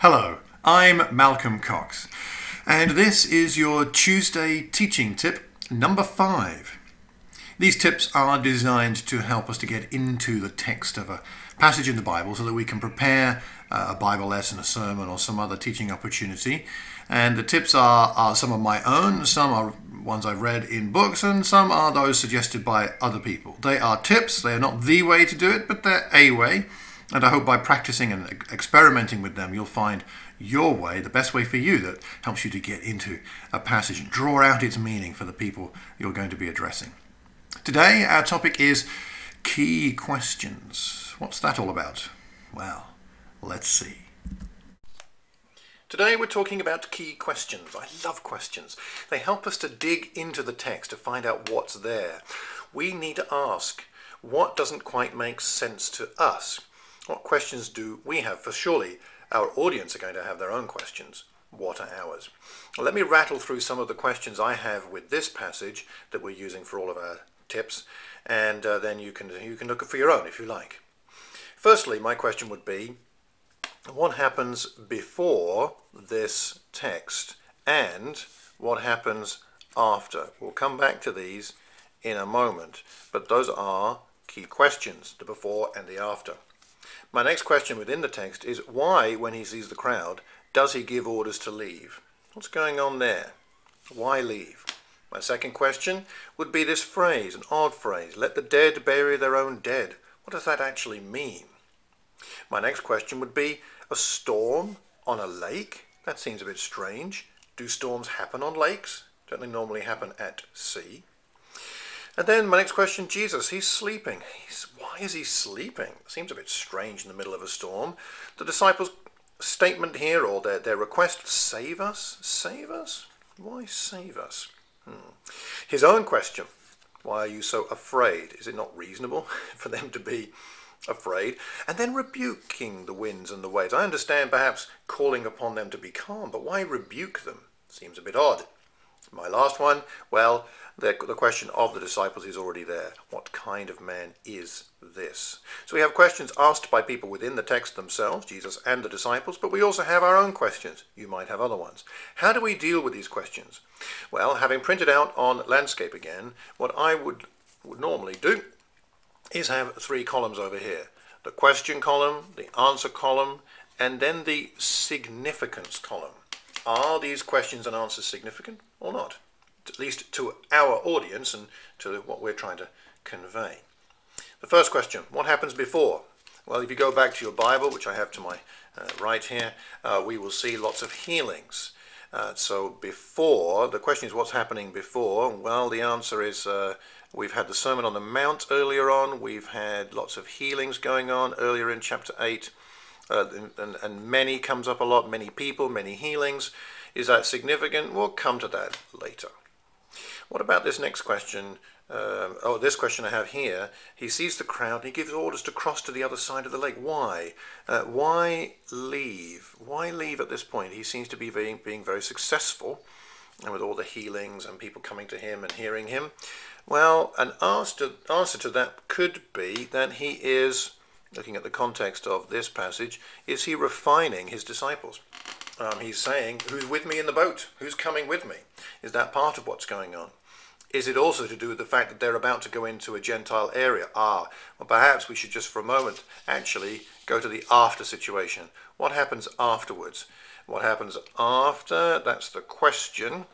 Hello, I'm Malcolm Cox, and this is your Tuesday teaching tip number 5. These tips are designed to help us to get into the text of a passage in the Bible so that we can prepare a Bible lesson, a sermon, or some other teaching opportunity. And the tips are some of my own, some are ones I've read in books, and some are those suggested by other people. They are tips, they are not the way to do it, but they're a way. And I hope by practicing and experimenting with them, you'll find your way, the best way for you that helps you to get into a passage and draw out its meaning for the people you're going to be addressing. Today, our topic is key questions. What's that all about? Well, let's see. Today we're talking about key questions. I love questions. They help us to dig into the text to find out what's there. We need to ask, what doesn't quite make sense to us? What questions do we have? For surely our audience are going to have their own questions. What are ours? Well, let me rattle through some of the questions I have with this passage that we're using for all of our tips, and then you can look for your own if you like. Firstly, my question would be, what happens before this text and what happens after? We'll come back to these in a moment, but those are key questions, the before and the after. My next question within the text is why, when he sees the crowd, does he give orders to leave? What's going on there? Why leave? My second question would be this phrase, an odd phrase, let the dead bury their own dead. What does that actually mean? My next question would be a storm on a lake? That seems a bit strange. Do storms happen on lakes? Don't they normally happen at sea? And then my next question, Jesus, he's sleeping. Why is he sleeping? Seems a bit strange in the middle of a storm. The disciples' statement here, or their request, save us? Save us? Why save us? His own question, why are you so afraid? Is it not reasonable for them to be afraid? And then rebuking the winds and the waves. I understand perhaps calling upon them to be calm, but why rebuke them? Seems a bit odd. My last one, well, the question of the disciples is already there. What kind of man is this? So we have questions asked by people within the text themselves, Jesus and the disciples, but we also have our own questions. You might have other ones. How do we deal with these questions? Well, having printed out on landscape again, what I would normally do is have 3 columns over here. The question column, the answer column, and then the significance column. Are these questions and answers significant or not? At least to our audience and to what we're trying to convey. The first question, what happens before? Well, if you go back to your Bible, which I have to my right here, we will see lots of healings. So before, the question is what's happening before? Well, the answer is we've had the Sermon on the Mount earlier on. We've had lots of healings going on earlier in chapter 8. And many comes up a lot, many people, many healings. Is that significant? We'll come to that later. What about this next question? This question I have here. He sees the crowd and he gives orders to cross to the other side of the lake. Why? Why leave? Why leave at this point? He seems to be being very successful, and with all the healings and people coming to him and hearing him. Well, an answer to that could be that he is, looking at the context of this passage, is he refining his disciples? He's saying, who's with me in the boat? Who's coming with me? Is that part of what's going on? Is it also to do with the fact that they're about to go into a Gentile area? Well, perhaps we should just for a moment actually go to the after situation. What happens afterwards? What happens after? That's the question.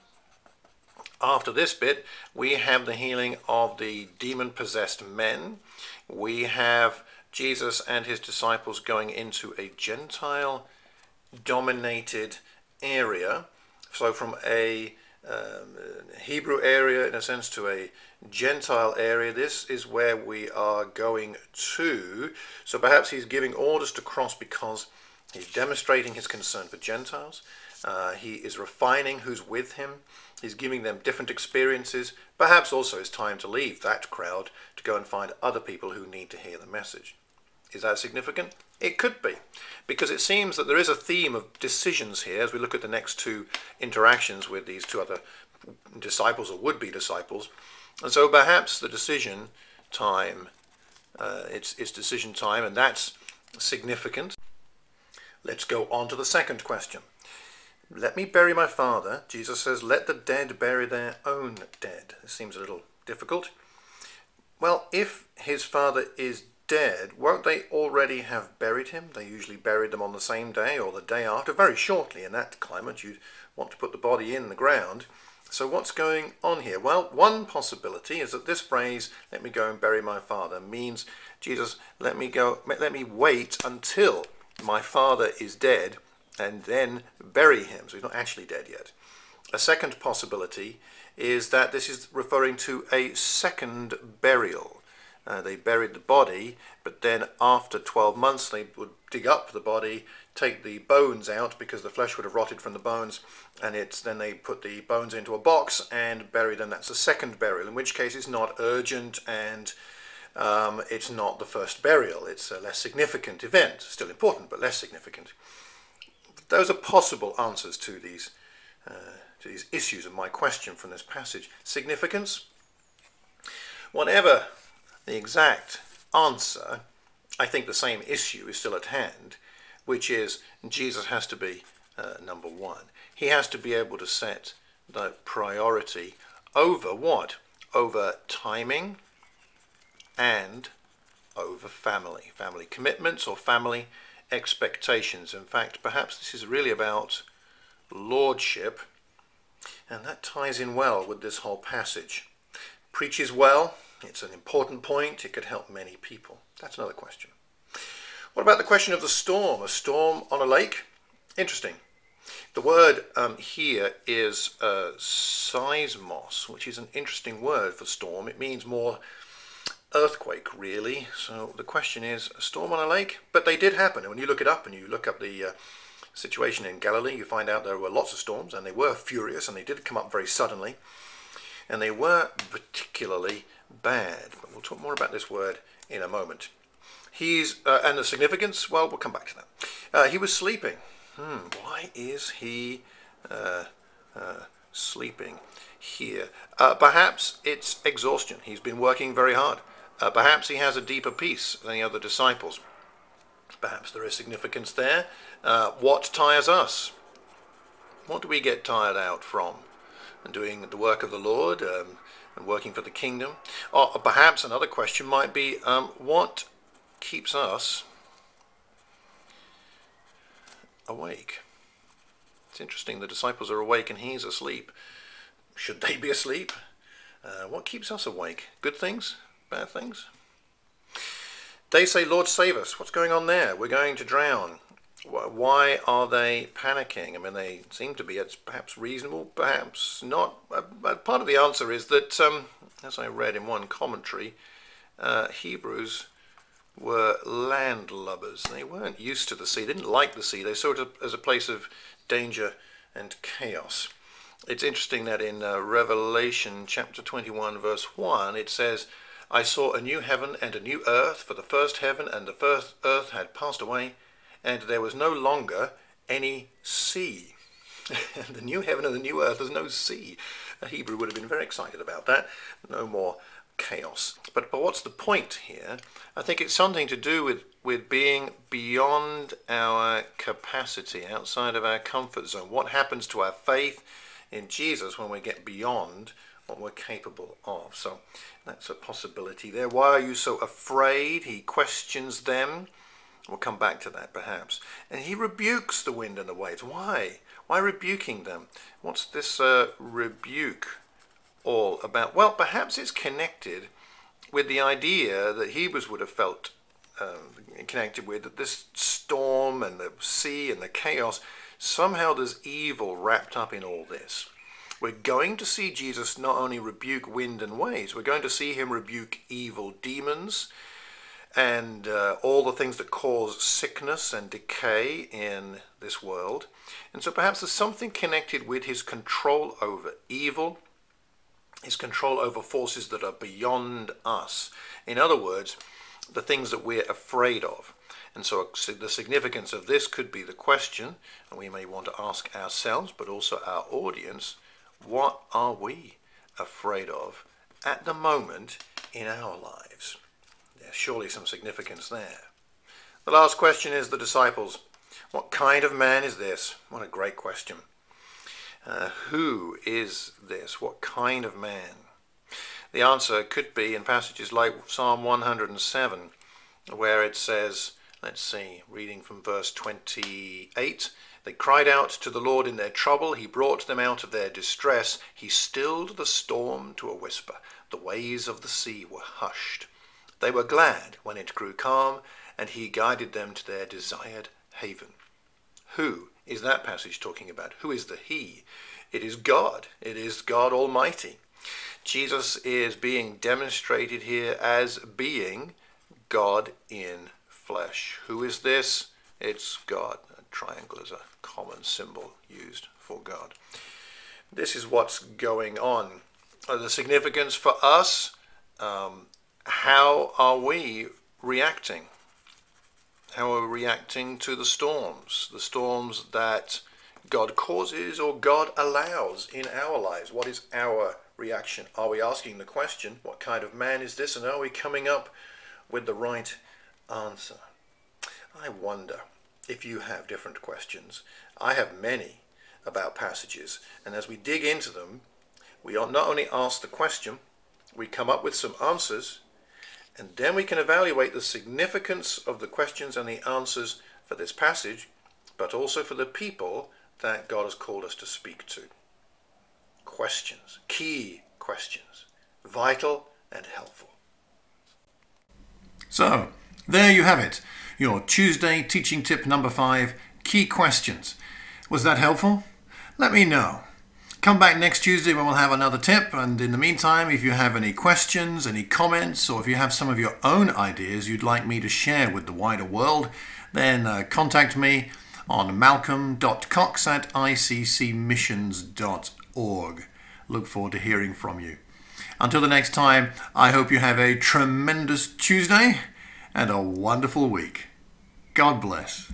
After this bit, we have the healing of the demon-possessed men. We have Jesus and his disciples going into a Gentile-dominated area. So from a Hebrew area, in a sense, to a Gentile area, this is where we are going to. So perhaps he's giving orders to cross because he's demonstrating his concern for Gentiles. He is refining who's with him. He's giving them different experiences. Perhaps also it's time to leave that crowd to go and find other people who need to hear the message. Is that significant? It could be, because it seems that there is a theme of decisions here as we look at the next 2 interactions with these 2 other disciples or would-be disciples. And so perhaps the decision time, it's decision time, and that's significant. Let's go on to the second question. Let me bury my father. Jesus says, let the dead bury their own dead. This seems a little difficult. Well, if his father is dead, won't they already have buried him? They usually buried them on the same day or the day after, very shortly. In that climate, you'd want to put the body in the ground. So what's going on here? Well, one possibility is that this phrase, let me go and bury my father, means, Jesus, let me wait until my father is dead and then bury him. So he's not actually dead yet. A second possibility is that this is referring to a second burial. They buried the body, but then after 12 months they would dig up the body, take the bones out because the flesh would have rotted from the bones, and then they put the bones into a box and bury them. That's a second burial, in which case it's not urgent and it's not the first burial. It's a less significant event, still important but less significant. Those are possible answers to these issues of my question from this passage. Significance? Whatever the exact answer, I think the same issue is still at hand, which is Jesus has to be number one. He has to be able to set the priority over what? Over timing and over family. Family commitments or family expectations. In fact, perhaps this is really about lordship, and that ties in well with this whole passage. Preaches well. It's an important point. It could help many people. That's another question. What about the question of the storm? A storm on a lake? Interesting. The word here is seismos, which is an interesting word for storm. It means more earthquake, really. So the question is, a storm on a lake? But they did happen. And when you look it up and you look up the situation in Galilee, you find out there were lots of storms, and they were furious, and they did come up very suddenly, and they were particularly bad. But we'll talk more about this word in a moment. And the significance, well, we'll come back to that. He was sleeping. Why is he sleeping here? Perhaps it's exhaustion. He's been working very hard. Perhaps he has a deeper peace than the other disciples. Perhaps there is significance there. What tires us? What do we get tired out from? And doing the work of the Lord and working for the kingdom? Or perhaps another question might be, what keeps us awake? It's interesting, the disciples are awake and he's asleep. Should they be asleep? What keeps us awake? Good things? Bad things? They say, Lord, save us. What's going on there? We're going to drown. Why are they panicking? I mean, they seem to be. It's perhaps reasonable, perhaps not. But part of the answer is that, as I read in one commentary, Hebrews were landlubbers. They weren't used to the sea. They didn't like the sea. They saw it as a place of danger and chaos. It's interesting that in Revelation chapter 21 verse 1 it says, I saw a new heaven and a new earth, for the first heaven and the first earth had passed away, and there was no longer any sea. The new heaven and the new earth, there's no sea. A Hebrew would have been very excited about that. No more chaos. But what's the point here? I think it's something to do with being beyond our capacity, outside of our comfort zone. What happens to our faith in Jesus when we get beyond what we're capable of? So that's a possibility there. Why are you so afraid? He questions them. We'll come back to that perhaps. And he rebukes the wind and the waves. Why? Why rebuking them? What's this rebuke all about? Well, perhaps it's connected with the idea that Hebrews would have felt connected with, that this storm and the sea and the chaos, somehow there's evil wrapped up in all this. We're going to see Jesus not only rebuke wind and waves, we're going to see him rebuke evil demons and all the things that cause sickness and decay in this world. And so perhaps there's something connected with his control over evil, his control over forces that are beyond us. In other words, the things that we're afraid of. And so the significance of this could be the question, and we may want to ask ourselves, but also our audience, what are we afraid of at the moment in our lives? There's surely some significance there. The last question is the disciples. What kind of man is this? What a great question. Who is this? What kind of man? The answer could be in passages like Psalm 107, where it says, let's see, reading from verse 28, they cried out to the Lord in their trouble. He brought them out of their distress. He stilled the storm to a whisper. The waves of the sea were hushed. They were glad when it grew calm, and he guided them to their desired haven. Who is that passage talking about? Who is the he? It is God. It is God Almighty. Jesus is being demonstrated here as being God in flesh. Who is this? It's God. A triangle is a common symbol used for God. This is what's going on. The significance for us, how are we reacting? How are we reacting to the storms that God causes or God allows in our lives? What is our reaction? Are we asking the question, what kind of man is this? And are we coming up with the right answer? I wonder if you have different questions. I have many about passages, and as we dig into them, we not only ask the question, we come up with some answers, and then we can evaluate the significance of the questions and the answers for this passage, but also for the people that God has called us to speak to. Questions, key questions, vital and helpful. So, there you have it. Your Tuesday teaching tip number 5, key questions. Was that helpful? Let me know. Come back next Tuesday when we'll have another tip, and in the meantime, if you have any questions, any comments, or if you have some of your own ideas you'd like me to share with the wider world, then contact me on malcolm.cox@iccmissions.org. Look forward to hearing from you. Until the next time, I hope you have a tremendous Tuesday and a wonderful week. God bless.